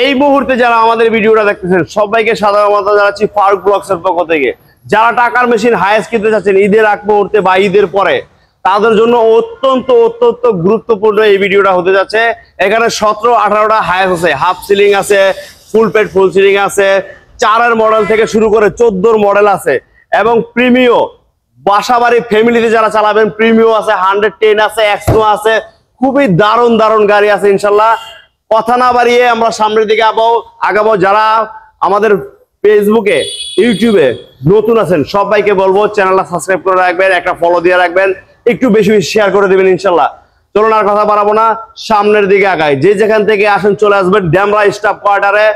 এই মুহূর্তে যারা আমাদের ভিডিওটা দেখতেছেন সবাইকে সাধারণত জানাচ্ছি ফারুক ব্লগসের পক্ষ থেকে। যারা টাকার মেশিন হায়েস্ট কিনতে চাচ্ছেন ঈদের আগ মুহূর্তে বা ঈদের পরে, তাদের জন্য অত্যন্ত অত্যন্ত গুরুত্বপূর্ণ এই ভিডিওটা হতে যাচ্ছে। এখানে 17-18টা হায়েস্ট আছে, হাফ সিলিং আছে, ফুল পেড ফুল সিলিং আছে, 4-এর মডেল থেকে শুরু করে 14-র মডেল আছে এবং প্রিমিও বাসাবাড়ি ফ্যামিলিতে যারা চালাবেন প্রিমিও আছে, 110 আছে, এক্সনো আছে, খুবই দারুণ দারুণ গাড়ি আছে ইনশাল্লাহ। কথা না বাড়িয়ে আমরা সামনের দিকে আগাবো। যারা আমাদের ফেসবুকে ইউটিউবে নতুন আছেন সবাইকে বলবো চ্যানেলটা সাবস্ক্রাইব করে রাখবেন, একটা ফলো দিয়ে রাখবেন, একটু বেশি বেশি শেয়ার করে দিবেন ইনশাল্লাহ। চলুন আর কথা বাড়াবো না, সামনের দিকে আগাই। যে যেখান থেকে আসেন চলে আসবেন ডেমরা স্টাফ কোয়ার্টারে,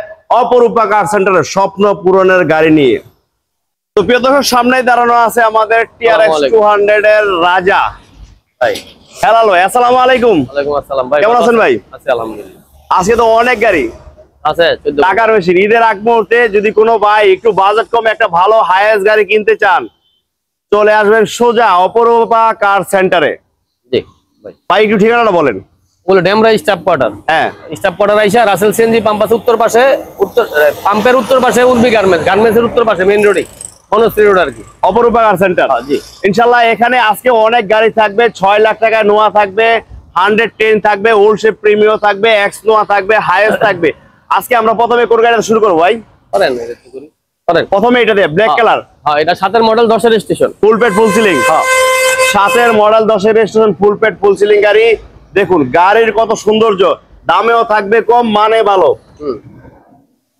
অপরূপা কার সেন্টারে স্বপ্ন পূরণের গাড়ি নিয়ে। তো প্রিয় দর্শক, সামনেই দাঁড়ানো আছে আমাদের TRX 200 এর রাজা ভাই। হ্যালো, আসসালামু আলাইকুম। ওয়ালাইকুম আসসালাম ভাই, কেমন আছেন ভাই? আছি আলহামদুলিল্লাহ। আজকে তো অনেক গাড়ি আছে টাকার মেশিন। ঈদের আগ মুহূর্তে যদি কোনো ভাই একটু বাজেট কমে একটা ভালো হাইয়েস্ট গাড়ি কিনতে চান, চলে আসবেন সোজা অপরূপা কার সেন্টারে। জি ভাই, ভাই একটু ঠিকানাটা বলেন। বলে ডেমরা স্টাফ কোয়ার্টার। হ্যাঁ, স্টাফ কোয়ার্টার আইসা রাসেল সিএনজি পাম্প আছে উত্তর পাশে, পাম্পের উত্তর পাশে উর্বি গার্মেন্টসের উত্তর পাশে মেইন রোডে বনশ্রী রোড আর কি, অপরূপা কার সেন্টার। জি ইনশাল্লাহ এখানে আজকে অনেক গাড়ি থাকবে। 6 লাখ টাকায় নোয়া থাকবে, 110 থাকবে, ওল্ড শেপ প্রিমিয়াম থাকবে, এক্স নোয়া থাকবে, হাইয়েস্ট থাকবে। আজকে আমরা প্রথমে কোন গাড়িটা শুরু করবো ভাই? করেন করেন প্রথমে এটা দিয়ে ব্ল্যাক কালার। হ্যাঁ, এটা 7-এর মডেল 10-এর স্টেশন, ফুল পেড ফুল সিলিং। হ্যাঁ 7-এর মডেল 10-এর স্টেশন, ফুল পেড ফুল সিলিং গাড়ি। দেখুন গাড়ির কত সৌন্দর্য, দামেও থাকবে কম, মানে ভালো।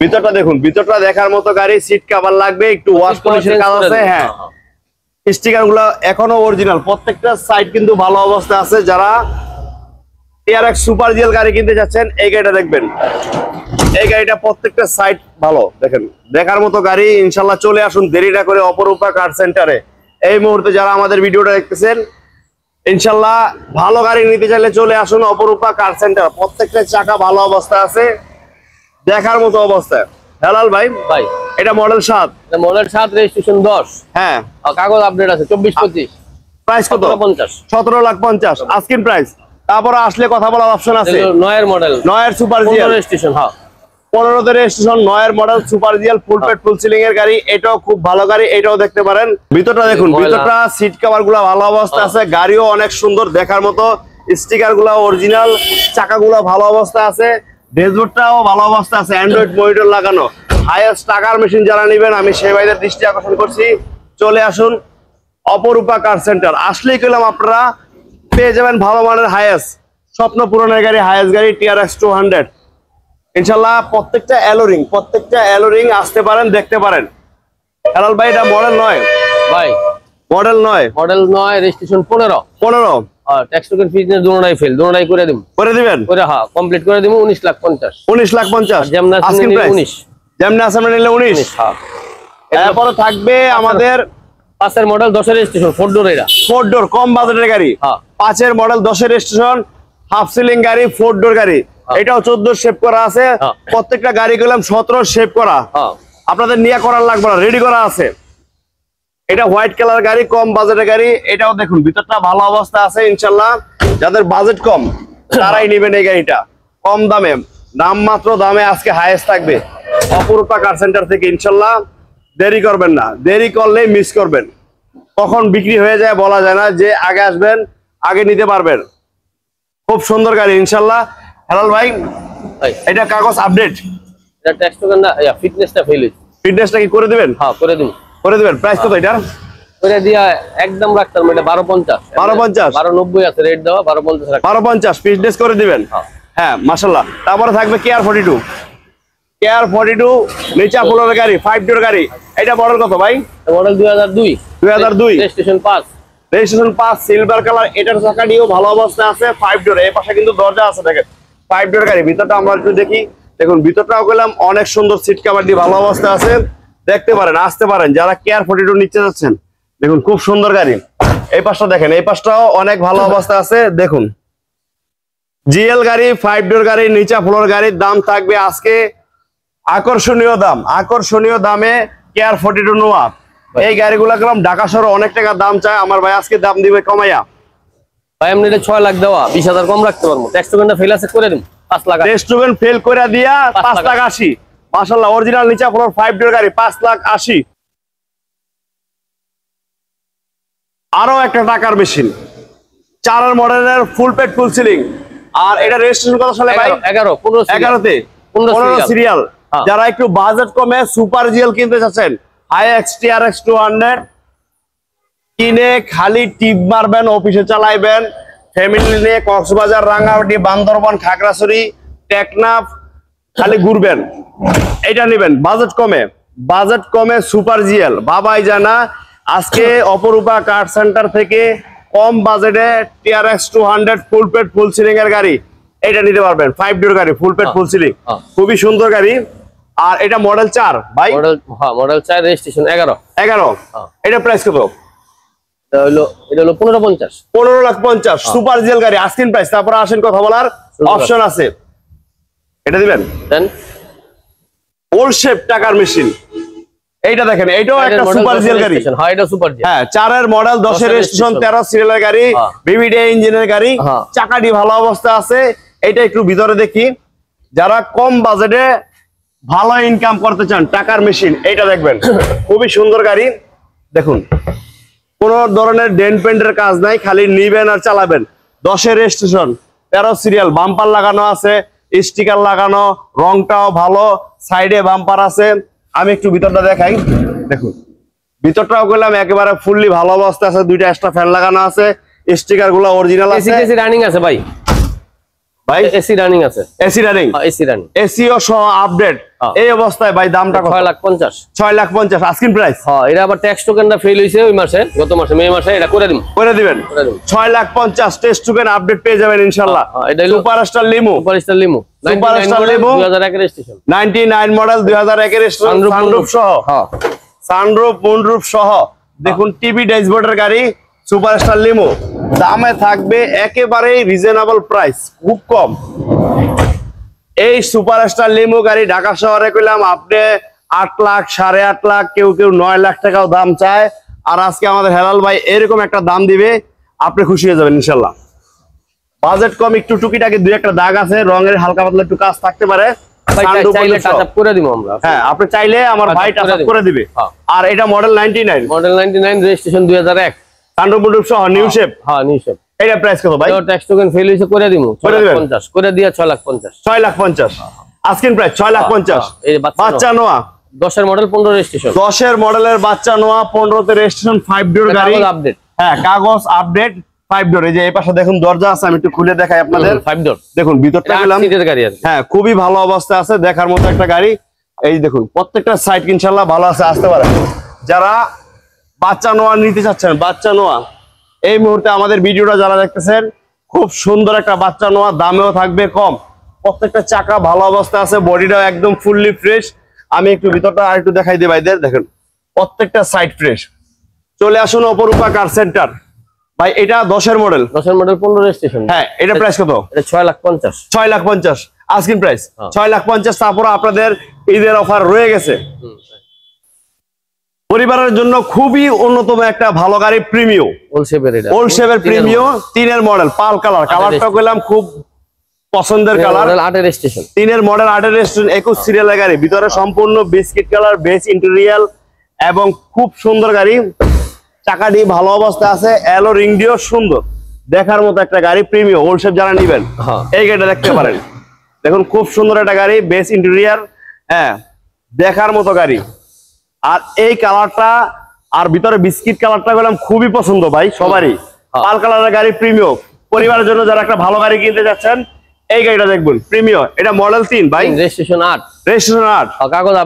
ভিতরটা দেখুন, ভিতরটা দেখার মতো গাড়ি। সিট কভার লাগবে, একটু ওয়াশ পলিশের কাজ আছে। হ্যাঁ, স্টিকার গুলো এখনো অরিজিনাল, প্রত্যেকটা সাইড কিন্তু ভালো অবস্থা আছে। যারা TRX সুপার জিএল গাড়ি কিনতে যাচ্ছেন এই গাড়িটা দেখবেন। এই গাড়িটা প্রত্যেকটা সাইড ভালো, দেখেন দেখার মতো গাড়ি। ইনশাল্লাহ চলে আসুন দেরি না করে অপরূপা কার সেন্টারে। এই মুহূর্তে যারা আমাদের ভিডিওটা দেখতেছেন ইনশাল্লাহ ভালো গাড়ি নিতে চাইলে চলে আসুন অপরূপা কার সেন্টার। প্রত্যেকটা চাকা ভালো অবস্থা আছে, দেখার মতো অবস্থায়। হেলাল ভাই, ভাই এটা মডেল 7, মডেল 7, রেজিস্ট্রেশন 10। হ্যাঁ, কাগজ আপডেট আছে 24-25। প্রাইস কত? 17,50,000 আস্কিং প্রাইস। তারপরে আসলে কথা বলার অপশন আছে। 9-এর মডেল, 9-এর সুপার জিএল রেজিস্ট্রেশন। হ্যাঁ 15-তে রেজিস্ট্রেশন, 9-এর মডেল সুপার জিএল, ফুল পেড ফুল সিলিং এর গাড়ি। এটাও খুব ভালো গাড়ি, এটাও দেখতে পারেন। ভিতরটা দেখুন, ভিতরটা সিট কভার গুলা ভালো অবস্থা আছে, গাড়িও অনেক সুন্দর দেখার মতো, স্টিকার গুলা অরিজিনাল, চাকা গুলা ভালো অবস্থা আছে, ড্যাশবোর্ডটাও ভালো অবস্থা আছে, অ্যান্ড্রয়েড মনিটর লাগানো। হাইয়েস্ট টাকার মেশিন যারা নেবেন আমি সেই ভাইদের দৃষ্টি আকর্ষণ করছি, চলে আসুন অপরূপা কার সেন্টার। আসলেই পেলাম আপনারা পেয়ে যাবেন ভালো মানের হাইয়েস্ট স্বপ্ন পূরণের গাড়ি, হাইয়েস্ট গাড়ি TRX 200 ইনশাল্লাহ। প্রত্যেকটা অ্যালোরিং আসতে পারেন, দেখতে পারেন। হেলাল ভাই, এটা মডেল 9 ভাই, মডেল 9, রেজিস্ট্রেশন 15। আর ট্যাক্স টোকেন ফিজ নিয়ে দুটোটাই ফেল, দুটোটাই করে দিবেন। হ্যাঁ কমপ্লিট করে দিব 19,50,000। 19,50,000 যেমন আছে 19, যেমন আছে নিলে 19। হ্যাঁ এরপরে থাকবে আমাদের 5-এর মডেল 10-এর স্টেশন, 4 ডোর। এটা 4 ডোর, কম বাজেটের গাড়ি। হ্যাঁ 5-এর মডেল 10-এর স্টেশন, হাফ সিলিং গাড়ি, 4 ডোর গাড়ি। এটাও 14 শেপ করা আছে। প্রত্যেকটা গাড়ি করলাম 17 শেপ করা। আপনাদের নিয়ে করার লাগবে না, রেডি করা আছে। এটা হোয়াইট কালার গাড়ি, কম বাজেটের গাড়ি। এটাও দেখুন ভিতরটা ভালো অবস্থা আছে ইনশাল্লাহ। যাদের বাজেট কম তারাই নেবেন এই গাড়িটা, কম দামে, নামমাত্র দামে আজকে হাইয়েস্ট থাকবে অপরূপা কার সেন্টার থেকে ইনশাল্লাহ। দেরি করবেন না, দেরি করলেই মিস করবেন। কখন বিক্রি হয়ে যায় বলা যায় না, যে আগে আসবেন আগে নিতে পারবেন। খুব সুন্দর গাড়ি ইনশাল্লাহ। হেলাল ভাই, এটা কাগজ আপডেট, এটা ট্যাক্স টোকেন না, ফিটনেসটা ফেল হইছে। ফিটনেসটা কি করে দিবেন? হ্যাঁ করে দিন, করে দিবেন। প্রাইস কত এটা? করে দিয়া একদম রাখতাম, এটা 12,50। 12,90 আছে রেট দেওয়া, 12,50 রাখতাম। 12,50 ফিটনেস করে দিবেন। হ্যাঁ মাশাআল্লাহ। তারপরে থাকবে কেয়ার 42 নিচা ফ্লোরের গাড়ি, 5 ডোর গাড়ি। এটা মডেল কত ভাই? Model 2002, registration 5, silver colour. এটার চাকাটিও ভালো অবস্থা আছে, 5 ডোর। এই পাশে কিন্তু দরজা আছে, দেখেন 5 ডোর গাড়ি। ভিতরটা আমরা একটু দেখি। দেখুন ভিতরটাও গেলাম অনেক সুন্দর, সিট কভার দিয়ে ভালো অবস্থা আছে, দেখতে পারেন, আসতে পারেন যারা কেয়ার 42 নিতে যাচ্ছেন। দেখুন খুব সুন্দর গাড়ি। এই পাশটা দেখেন, এই পাশটাও অনেক ভালো অবস্থা আছে। দেখুন জিএল গাড়ি, 5 ডোর গাড়ি, নিচা ফ্লোর গাড়ির দাম থাকবে আজকে আকর্ষণীয় দামে কেয়ার 42 নোয়া। এই গাড়িগুলা গেলাম ঢাকা শহরে অনেক টাকা দাম চায়, আমার ভাই আজকে দাম দিবে কমাইয়া। ভাই এমনি 6 লাখ দেওয়া, 20,000 কম রাখতে পারবো। ট্যাক্স টোকেনটা ফেল আছে, করে দিন। 5 লাখ রেস্টুরেন্ট ফেল করে দিয়া 5 লাখ 80 মাশাআল্লাহ অরিজিনাল নিচা ফ্লোর 5 ডোর গাড়ি 5 লাখ 80 আরো একটা টাকার মেশিন 4 মডেলের ফুল পেট ফুল সিলিং আর এটা রেজিস্ট্রেশন কত সালে ভাই 11 11 তে 15 সিরিয়াল যারা একটু বাজেট কমে সুপার জিএল কিনতে চাচ্ছেন আইএক্স টিআরএক্স 200 কিনে খালি টিপ মারবেন অফিসে চালাইবেন ফ্যামিলি নিয়ে কক্সবাজার রাঙ্গামাটি বান্দরবান খাগড়াছড়ি টেকনাফ খালি ঘুরবেন এটা নেবেন বাজেট কমে সুপার জিএল বাবাই জানা আজকে অপরূপা কার সেন্টার থেকে কম বাজেটে টিআরএক্স 200 ফুল পেট ফুল সিলিং এর গাড়ি এটা নিতে পারবেন 5 ডোর গাড়ি ফুল পেট ফুল সিলিং খুবই সুন্দর গাড়ি আর এটা মডেল 4 ভাই মডেল 4 রেজিস্ট্রেশন 11 এটা প্রাইস কত এটা হলো 15 লাখ 50 সুপার জিএল গাড়ি আস্কিং প্রাইস তারপর আসেন কথা বলার অপশন আছে এটা দিবেন দেন ওল্ড শেপ টাকার মেশিন এইটা দেখেন এটাও একটা সুপার জিএল গাড়ি হ্যাঁ এটা সুপার জিএল হ্যাঁ 4 এর মডেল 10 এর রেজিস্ট্রেশন 13 সিরিয়ালের গাড়ি বিবিডি ইঞ্জিনের গাড়ি চাকাটি ভালো অবস্থা আছে এটা একটু ভিতরে দেখি যারা কম বাজেটে ভালো ইনকাম করতে চান টাকার মেশিন এইটা দেখবেন খুবই সুন্দর গাড়ি দেখুন কোন ধরনের ডেন্ট পেন্টের কাজ নাই খালি নিবেন আর চালাবেন 10 এর রেজিস্ট্রেশন 13 সিরিয়াল বাম্পার লাগানো আছে স্টিকার লাগানো রংটাও ভালো সাইডে বাম্পার আছে আমি একটু ভিতরটা দেখাই দেখুন ভিতরটাও করলাম একেবারে ফুললি ভালো অবস্থা আছে দুইটা এক্সট্রা ফ্যান লাগানো আছে স্টিকার গুলো অরিজিনাল আছে এসি রানিং আছে ভাই এসি রানিং আছে এসিও সহ আপডেট এই অবস্থায় ভাই দামটা কত 6 লাখ 50 আস্কিং প্রাইস হ্যাঁ এটা আবার ট্যাক্স টোকেনটা ফেল হইছে ওই মাসে গত মাসে মে মাসে এটা করে দিবেন 6 লাখ 50 টেস্ট টোকেন আপডেট পেয়ে যাবেন ইনশাআল্লাহ এটা সুপারস্টার লিমো 2001 এর রেজিস্ট্রেশন 99 মডেল 2001 এর রেজিস্ট্রেশন সানরুফ সহ সানরুফ মুনরুফ সহ দেখুন টিভি ড্যাশবোর্ডের গাড়ি সুপারস্টার লিমো দামে থাকবে একেবারে রিজনেবল প্রাইস খুব কম এই সুপারস্টার লিমো গাড়ি ঢাকা শহরে কইলাম আপনি 8 লাখ 8.5 লাখ কেউ 9 লাখ টাকাও দাম চায় আর আজকে আমাদের হেলাল ভাই এরকম একটা দাম দিবে আপনি খুশি হয়ে যাবেন ইনশাআল্লাহ বাজেট কম একটু টুকিটাকি দুই একটা দাগ আছে রঙের হালকা পাতলা একটু কাজ থাকতে পারে চাইলে টাচ আপ করে দিব আমরা হ্যাঁ আপনি চাইলে আমার ভাই টাচ আপ করে দিবে আর এটা মডেল 99 রেজিস্ট্রেশন 2001 সানরুফ সহ নিউ শেপ নিউ শেপ এটা প্রাইস কত ভাই ট্যাক্স টোকেন ফেল হইছে করে দিমু 50 করে দিয়া 6 লাখ 50 আস্কিং প্রাইস 6 লাখ 50 এই বাচ্চা নোয়া 10 এর মডেল 15 রেজিস্ট্রেশন 10 এর মডেলের বাচ্চা নোয়া 15 তে রেজিস্ট্রেশন 5 ডোর গাড়ি আপডেট হ্যাঁ কাগজ আপডেট 5 ডোর এই যে এই পাশে দেখুন দরজা আছে আমি একটু খুলে দেখাই আপনাদের 5 ডোর দেখুন ভিতরটা গেলাম সিটের গাড়ি আছে হ্যাঁ খুবই ভালো অবস্থা আছে দেখার মতো একটা গাড়ি এই দেখুন প্রত্যেকটা সাইড ইনশাআল্লাহ ভালো আছে আসতে পারে যারা বাচ্চা নোয়া নিতে চাচ্ছেন বাচ্চা নোয়া এই মুহূর্তে আমাদের ভিডিওটা যারা দেখতেছেন খুব সুন্দর একটা বাচ্চা নোয়া দামেও থাকবে কম প্রত্যেকটা চাকা ভালো অবস্থা আছে বডিটাও একদম ফুললি ফ্রেশ আমি একটু ভিতরটা আর একটু দেখাই দিই ভাইদের দেখেন প্রত্যেকটা সাইড ফ্রেশ চলে আসুন অপরূপা কার সেন্টার ভাই এটা 10 এর মডেল 15 রেজিস্ট্রেশন হ্যাঁ এটা প্রাইস কত এটা 6 লাখ 50 আস্কিং প্রাইস 6 লাখ 50 তারপর আপনাদের ঈদের অফার রয়ে গেছে পরিবারের জন্য খুবই অন্যতম একটা ভালো গাড়ি প্রিমিও ওল্ড শেপের প্রিমিও 3 এর মডেল পাল কালারটা কইলাম খুব পছন্দের কালার 8 এর রেজিস্ট্রেশন 3 এর মডেল 8 এর রেজিস্ট্রেশন 21 সিরিয়ালের গাড়ি ভিতরে সম্পূর্ণ বিস্কিট কালার বেস ইন্টেরিয়র এবং খুব সুন্দর গাড়ি চাকাটি ভালো অবস্থা আছে এলো রিং দিও সুন্দর দেখার মতো একটা গাড়ি প্রিমিও ওল্ড শেপ যারা নেবেন এই গাড়িটা দেখতে পারেন দেখুন খুব সুন্দর একটা গাড়ি বেস ইন্টেরিয়র হ্যাঁ দেখার মতো গাড়ি আর এই কালারটা আর ভিতরে বিস্কিট কালারটা বললাম খুবই পছন্দ ভাই সবারই পাল কালারের গাড়ি প্রিমিও পরিবারের জন্য যারা একটা ভালো গাড়ি কিনতে যাচ্ছেন এই গাড়িটা দেখবেন প্রিমিও এটা মডেল 3 ভাই রেজিস্ট্রেশন 8 কাগজ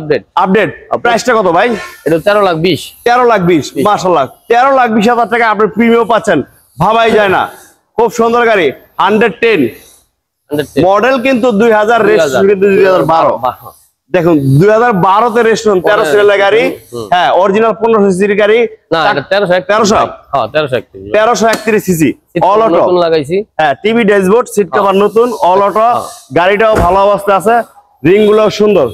আপডেট প্রাইসটা কত ভাই এটা 13 লাখ 20 মাশাআল্লাহ 13 লাখ 20 হাজার টাকা আপনি প্রিমিও পাচ্ছেন ভাবাই যায় না খুব সুন্দর গাড়ি 110 মডেল কিন্তু 2000 রেজিস্ট্রেশন কিন্তু 2012 দেখুন 2012 তে রেজিস্ট্রেশন 13 সিরিয়ালের গাড়ি হ্যাঁ অরিজিনাল 15 সিসির গাড়ি না এটা 1331 সিসি অল অটো নতুন লাগাইছি হ্যাঁ টিভি ড্যাশবোর্ড সিট কভার নতুন অল অটো গাড়িটাও ভালো অবস্থা আছে রিং গুলো সুন্দর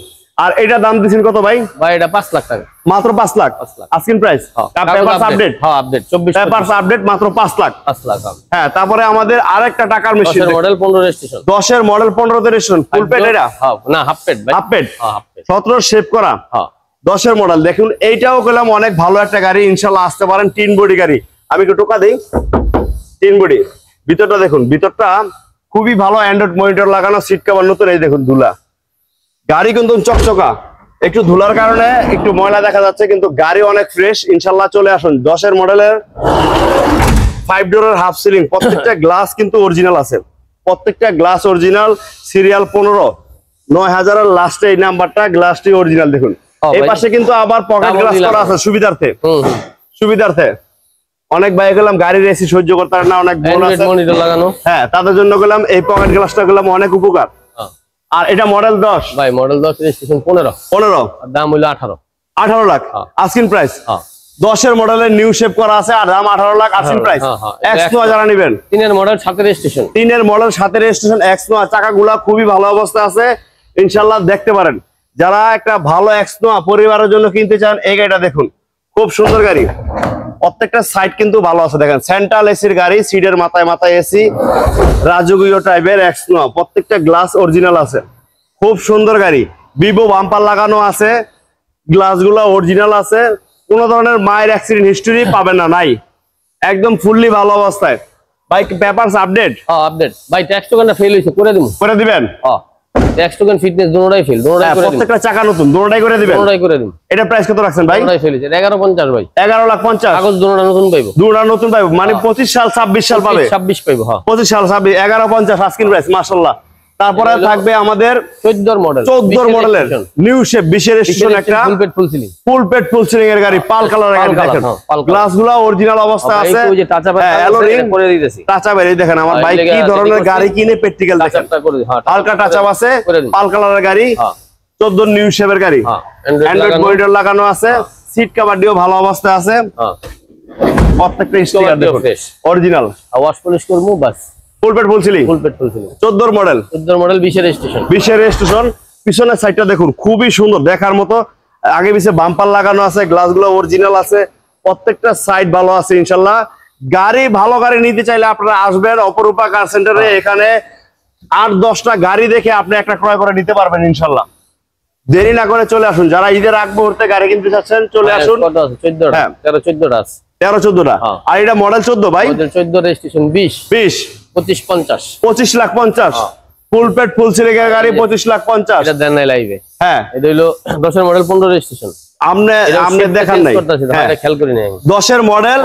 আর এটা দাম দিচ্ছেন কত ভাই? ভাই এটা 5 লাখ টাকা, মাত্র 5 lakh asking price. Papers update, হ্যাঁ আপডেট 24 পেপারস আপডেট মাত্র 5 লাখ। 5 লাখ। হ্যাঁ, তারপরে আমাদের আরেকটা টাকার মেশিন, 10 এর মডেল 15 রেজিস্ট্রেশন, 10 এর মডেল 15 তে রেজিস্ট্রেশন, ফুল পেড এটা? হ্যাঁ না, হাফ পেড ভাই, হাফ পেড, হ্যাঁ হাফ পেড, 17 শেপ করা, হ্যাঁ 10 এর মডেল। দেখুন এইটাও গেলাম অনেক ভালো একটা গাড়ি, ইনশাআল্লাহ আসতে পারেন। 3 বডি গাড়ি, আমি একটু টোকা দেই। 3 বডি, ভিতরটা দেখুন, ভিতরটা খুবই ভালো, অ্যান্ড্রয়েড মনিটর লাগানো, সিট কভার নতুন। এই দেখুন ধুলা, গাড়ি কিন্তু চকচকা, একটু ধুলার কারণে একটু ময়লা দেখা যাচ্ছে, কিন্তু গাড়ি অনেক ফ্রেশ। ইনশাআল্লাহ চলে আসুন। 10 এর মডেলের 5 ডোরের হাফ সিলিং, প্রত্যেকটা গ্লাস কিন্তু অরিজিনাল আছে, প্রত্যেকটা গ্লাস অরিজিনাল, সিরিয়াল 15 9000 এর লাস্টে এই নাম্বারটা, গ্লাসটি অরিজিনাল। দেখুন এই পাশে কিন্তু আবার পকেট গ্লাস করা আছে সুবিধার্থে, সুবিধার্থে। অনেক ভাই গেলাম গাড়ির এসি সহ্য করতে পারে না, অনেক বোন আছে মনিটর লাগানো, হ্যাঁ তাদের জন্য গেলাম এই পকেট গ্লাসটা গেলাম অনেক উপকার। আর এটা মডেল 10 ভাই, মডেল 10 রেজিস্ট্রেশন 15, দাম হলো 18 লাখ আস্কিং প্রাইস। 10 এর মডেলের নিউ শেপ করা আছে, আর দাম 18 লাখ আস্কিং প্রাইস। এক্সনোয়া যারা নেবেন, 3 এর মডেল 7 রেজিস্ট্রেশন, 3 এর মডেল 7 রেজিস্ট্রেশন এক্সনোয়া, চাকাগুলা খুবই ভালো অবস্থা আছে, ইনশাআল্লাহ দেখতে পারেন। যারা একটা ভালো এক্সনোয়া পরিবারের জন্য কিনতে চান, এই গাড়িটা দেখুন, খুব সুন্দর গাড়ি, প্রত্যেকটা সাইড কিন্তু ভালো আছে। দেখেন সেন্ট্রাল এসির গাড়ি, সিটের মাথায় মাথায় এসি, রাজকীয় টাইপের এক্সনোয়া, প্রত্যেকটা গ্লাস অরিজিনাল আছে, খুব সুন্দর গাড়ি। ভিভো বাম্পার লাগানো আছে, গ্লাসগুলো অরিজিনাল আছে, কোনো ধরনের মায়ের অ্যাক্সিডেন্ট হিস্টরি পাবেন না, নাই, একদম ফুললি ভালো অবস্থায়। বাইক পেপারস আপডেট, হ্যাঁ আপডেট ভাই। ট্যাক্স টোকেনটা ফেল হইছে, করে দিমু, করে দিবেন। হ্যাঁ ট্যাক্স টোকেন ফিটনেস দুটোটাই ফেল, দুটোটাই করে দিমু, প্রত্যেকটা চাকা নতুন, দুটোটাই করে দিবেন, দুটোটাই করে দিমু। এটা প্রাইস কত রাখছেন ভাই? দুটোটাই ফেল হইছে 11.50 ভাই, 11,50,000। কাগজ দুটোটা নতুন পাইবো, দুটোটা নতুন পাইবো, মানে 25 সাল 26 সাল পাবে, 26 পাইবো, হ্যাঁ 25 সাল 26, 11,50 আস্কিং প্রাইস, মাশাআল্লাহ। তারপরে থাকবে আমাদের 14 মডেল, 14 মডেলের নিউ শেপ 20 এর রেজিস্ট্রেশন, একটা ফুল পেড ফুল সিলিং, ফুল পেড ফুল সিলিং এর গাড়ি, পাল কালারের গাড়ি। দেখেন গ্লাসগুলো অরিজিনাল অবস্থা আছে, ওই যে টাচ আপ করে দিতেছি, টাচ আপ এই দেখেন আমার ভাই কি ধরনের গাড়ি কিনে প্র্যাকটিক্যাল দেখেন, হালকা টাচ আপ আছে, পাল কালারের গাড়ি, 14 নিউ শেপের গাড়ি, অ্যান্ড্রয়েড মনিটর লাগানো আছে, সিট কভার দিও ভালো অবস্থা আছে, প্রত্যেকটা স্টিকার দেখুন অরিজিনাল, ওয়াশ পলিশ করবো বাস। ফুল পেড ফুল সিলিং, 14 মডেল, 20 এর রেজিস্ট্রেশন, 20 এর রেজিস্ট্রেশন। পিছনের সাইডটা দেখুন খুবই সুন্দর দেখার মতো, আগে পিছে বাম্পার লাগানো আছে, গ্লাসগুলো অরিজিনাল আছে, প্রত্যেকটা সাইড ভালো আছে। ইনশাআল্লাহ গাড়ি ভালো গাড়ি নিতে চাইলে আপনারা আসবেন অপরূপা কার সেন্টারে, এখানে 8-10টা গাড়ি দেখে আপনি একটা ক্রয় করে নিতে পারবেন ইনশাআল্লাহ। দেরি না করে চলে আসুন, যারা ঈদের আগ মুহূর্তে গাড়ি কিনতে চাচ্ছেন চলে আসুন। 14টা 13-14টা আছে, 13-14টা। আর এটা মডেল 14 ভাই, 14 রেজিস্ট্রেশন 20 25-50, 25,50,000 ফুল পেড ফুল সিলিং এর গাড়ি, 25,50,000। এটা দেন নাই লাইভে, হ্যাঁ এটা হলো 10 এর মডেল 15 রেজিস্ট্রেশন, আমনে দেখান নাই, হ্যাঁ এটা খেয়াল করি নাই। 10 এর মডেল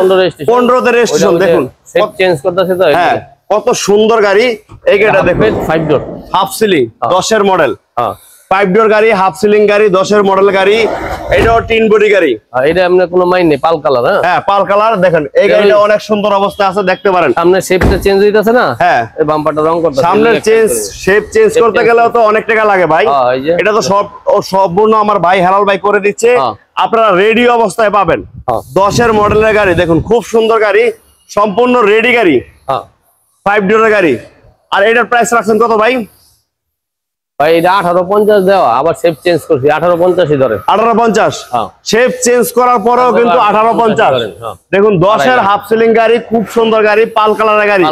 15 তে রেজিস্ট্রেশন, দেখুন সেট চেঞ্জ করতেছে তো, হ্যাঁ কত সুন্দর গাড়ি। এই গাড়িটা দেখুন 5 ডোর হাফ সিলিং, 10 এর মডেল, হ্যাঁ 5 ডোর গাড়ি, হাফ সিলিং গাড়ি, 10 এর মডেল গাড়ি, এটাও 3 বডি গাড়ি। এটা আমরা কোনো মাইন নেই, পাল কালার, হ্যাঁ পাল কালার। দেখেন এই গাড়িটা অনেক সুন্দর অবস্থা আছে, দেখতে পারেন। সামনে শেপটা চেঞ্জ হইতাছে না, হ্যাঁ এই বাম্পারটা রং করতে, সামনের শেপ চেঞ্জ করতে গেলেও তো অনেক টাকা লাগে ভাই, এটা তো সম্পূর্ণ আমার ভাই হেলাল ভাই করে দিচ্ছে, আপনারা রেডি অবস্থায় পাবেন। 10 এর মডেলের গাড়ি দেখুন, খুব সুন্দর গাড়ি, সম্পূর্ণ রেডি গাড়ি, 5 ডোরের গাড়ি। আর এটার প্রাইস রাখছেন কত ভাই? ভাই এটা 18.50 দেওয়া, আবার শেপ চেঞ্জ করছি, 18.50 ধরে, 18.50 শেপ চেঞ্জ করার পরেও কিন্তু 18.50। দেখুন 10 এর হাফ সিলিং গাড়ি, খুব সুন্দর গাড়ি, পাল কালারের গাড়ি।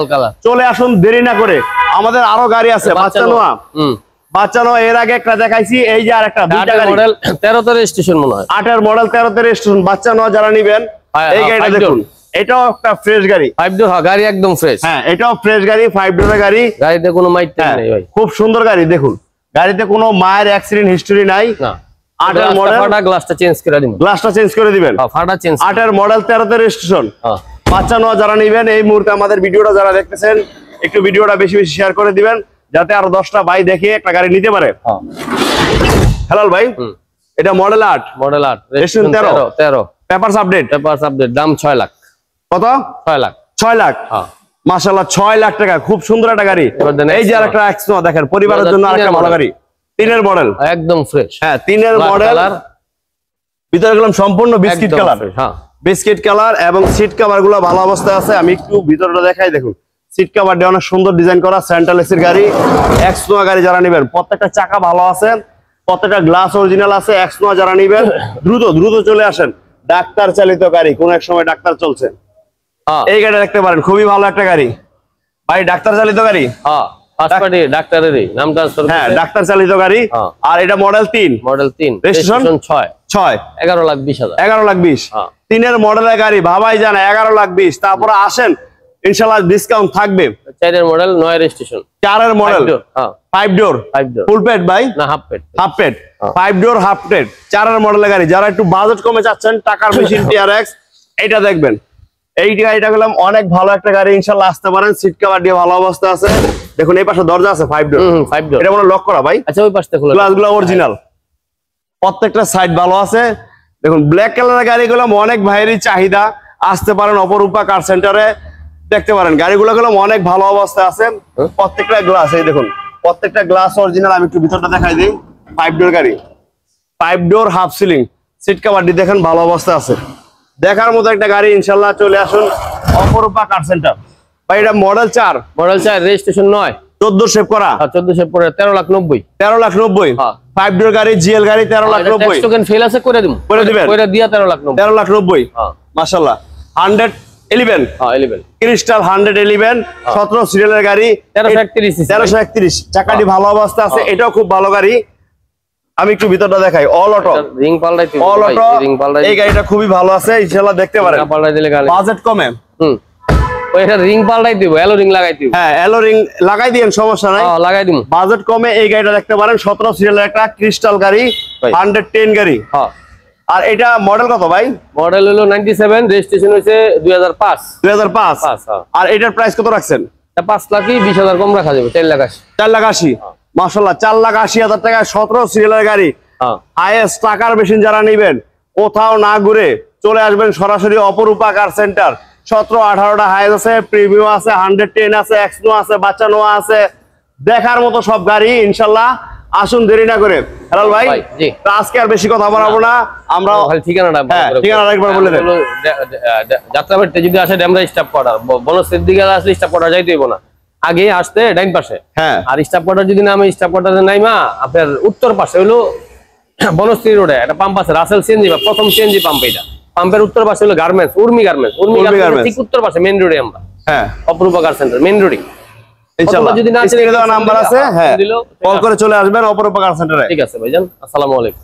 চলে আসুন দেরি না করে, আমাদের আরো গাড়ি আছে। বাচ্চা নোয়া এর আগে একটা দেখাইছি, এই যে আর একটা, দুইটা গাড়ি, মডেল 13 তে রেজিস্ট্রেশন মনে হয়, 8 এর মডেল 13 তে রেজিস্ট্রেশন। বাচ্চা নোয়া যারা নিবেন এই গাড়িটা দেখুন, এটাও একটা ফ্রেশ গাড়ি, 5 ডোর, হ্যাঁ গাড়ি একদম ফ্রেশ, হ্যাঁ এটাও ফ্রেশ গাড়ি, 5 ডোরের গাড়ি, গাড়িতে কোনো মাইট নেই ভাই, খুব সুন্দর গাড়ি। দেখুন গাড়িতে কোনো মায়ের অ্যাক্সিডেন্ট হিস্টরি নাই। 8 এর মডেল, ফাটা গ্লাসটা চেঞ্জ করে দিবেন, গ্লাসটা চেঞ্জ করে দিবেন, ফাটা চেঞ্জ। 8 এর মডেল 13 তে রেজিস্ট্রেশন। বাচ্চা নোয়া যারা নিবেন এই মুহূর্তে আমাদের ভিডিওটা যারা দেখতেছেন, একটু ভিডিওটা বেশি বেশি শেয়ার করে দিবেন, যাতে আরো 10টা ভাই দেখে একটা গাড়ি নিতে পারে। হেলাল ভাই এটা মডেল 8, রেজিস্ট্রেশন 13, পেপারস আপডেট, দাম 6 লাখ। কত? 6 লাখ। 6 লাখ, মাশাআল্লাহ 6 লাখ টাকা, খুব সুন্দর একটা গাড়ি। এই যে আরেকটা এক্সনোয়া দেখেন, পরিবারের জন্য আরেকটা ভালো গাড়ি, 3 এর মডেল, একদম ফ্রেশ, হ্যাঁ 3 এর মডেল, ভিতরে গেলাম সম্পূর্ণ বিস্কিট কালার, হ্যাঁ বিস্কিট কালার, এবং সিট কভার গুলো ভালো অবস্থায় আছে। আমি একটু ভিতরটা দেখাই, দেখুন সিট কভার দিয়ে অনেক সুন্দর ডিজাইন করা, সেন্ট্রাল এসির গাড়ি, এক্সনোয়া গাড়ি যারা নেবেন, প্রত্যেকটা চাকা ভালো আছে, প্রত্যেকটা গ্লাস অরিজিনাল আছে। এক্সনো যারা নিবেন দ্রুত দ্রুত চলে আসেন। ডাক্তার চালিত গাড়ি, কোন এক সময় ডাক্তার চলছে, এই গাড়ি দেখতে পারেন, খুবই ভালো একটা গাড়ি ভাই। ডাক্তার চালিত গাড়ি, ডাক্তারেরই নাম ট্রান্সফার, হ্যাঁ ডাক্তার চালিত গাড়ি। আর এটা মডেল 3, রেজিস্ট্রেশন 6, 11,20,000, 11,20,000। 3 মডেলের গাড়ি ভাবাই জানা 11,20,000। তারপরে আসেন, ইনশাআল্লাহ ডিসকাউন্ট থাকবে। 4 মডেল, 9 রেজিস্ট্রেশন, 4 মডেল, 5 ডোর, ফুল পেড ভাই না হাফ পেড, 5 ডোর হাফ পেড, 4 মডেলের গাড়ি। যারা একটু বাজেট কমে চাচ্ছেন, টাকার মেশিন TRX এটা দেখবেন। এই গাড়িটা গেলাম অনেক ভালো একটা গাড়ি, ইনশাআল্লাহ আসতে পারেন। সিট কভার দিয়ে ভালো অবস্থা আছে। দেখুন এই পাশে দরজা আছে 5 ডোর, এটা মনে লক করা ভাই। আচ্ছা ওই পাশটা খোলা, গ্লাসগুলো অরিজিনাল, প্রত্যেকটা সাইড ভালো আছে। দেখুন ব্ল্যাক কালারের গাড়িগুলো অনেক ভাইয়েরই চাহিদা। আসতে পারেন অপরূপা কার সেন্টারে, দেখতে পারেন গাড়িগুলো অনেক ভালো অবস্থায় আছে। প্রত্যেকটা গ্লাস, এই দেখুন প্রত্যেকটা গ্লাস অরিজিনাল। আমি একটু ভিতরটা দেখাই দিই। 5 ডোর গাড়ি, 5 ডোর হাফ সিলিং, সিট কভারটি দেখেন ভালো অবস্থা আছে। দেখার মতো একটা গাড়ি, ইনশাআল্লাহ চলে আসুন অপরূপা কার সেন্টার ভাই। এটা মডেল 4, রেজিস্ট্রেশন 9, 14 সেভ করা, 14 সেভ করে 13,90,000, 13,90,000। 5 ডোর গাড়ি, জিএল গাড়ি, 13,90,000। টোকেন ফেল আছে করে দিবেন, করে দিয়া 13,90,000, 13,90,000। মাশাআল্লাহ। 111 ক্রিস্টাল 111, 17 সিরিয়ালের গাড়ি, 1331 চাকাটি ভালো অবস্থা আছে। এটাও খুব ভালো গাড়ি। আমি একটু ভিতরটা দেখাই। অল অটো, রিং পাল্টাইতে, অল অটো, এই গাড়িটা খুবই ভালো আছে, ইনশাআল্লাহ দেখতে পারেন। পাল্টাই দিলে গাড়ি বাজেট কমে, ওইটা রিং পাল্টাই দিব, এলো রিং লাগাই দিব। হ্যাঁ এলো রিং লাগাই দিয়েন, সমস্যা নাই, লাগাই দিব। বাজেট কমে এই গাড়িটা দেখতে পারেন। 17 সিরিয়ালের একটা ক্রিস্টাল গাড়ি, 110 গাড়ি। আর এটা মডেল কত ভাই? মডেল হলো 97, রেজিস্ট্রেশন হইছে 2005। আর এটার প্রাইস কত রাখছেন? 5,20,000 কম রাখা যাবে, 4,80,000। 4,80,000, মাশাআল্লাহ 4,80,000 টাকায় 17 সিরিয়ালের গাড়ি। হাইয়েস্ট টাকার মেশিন যারা নেবেন, কোথাও না ঘুরে চলে আসবেন সরাসরি অপরূপা কার সেন্টার। 17-18টা হাইয়েস্ট আছে, প্রিমিয়াম আছে, 110 আছে, এক্সনো আছে, বাচ্চা নোয়া আছে। দেখার মতো সব গাড়ি, ইনশাআল্লাহ আসুন দেরি না করে। হেলাল ভাই, আজকে আর বেশি কথা বলবো না, আমরা ঠিকানাটা একবার বলে দেন। যাত্রাবাড়িতে যদি আসে ডেমরা স্টাফ কোয়ার্টার, বনশ্রীর দিকে আসলে স্টাফ কোয়ার্টার যাইতে হইব না, আগে আসতে ডাইন পাশে। আর স্টাফ কোয়ার্টার যদি নামে, স্টাফ কোয়ার্টারে নাইমা আপনার উত্তর পাশে হলো বনশ্রী রোডে একটা পাম্প আছে, রাসেল সিএনজি বা প্রথম সিএনজি পাম্প। এটা পাম্পের উত্তর পাশে হলো গার্মেন্টস, উর্মি গার্মেন্টস, ঠিক উত্তর পাশে মেইন রোডে আমরা। অপরূপা কার সেন্টার মেইন রোডে। ইনশাআল্লাহ যদি না চিনে নাম্বার আছে, কল করে চলে আসবেন অপরূপা কার সেন্টারে। ঠিক আছে ভাইজান, আসসালামু আলাইকুম।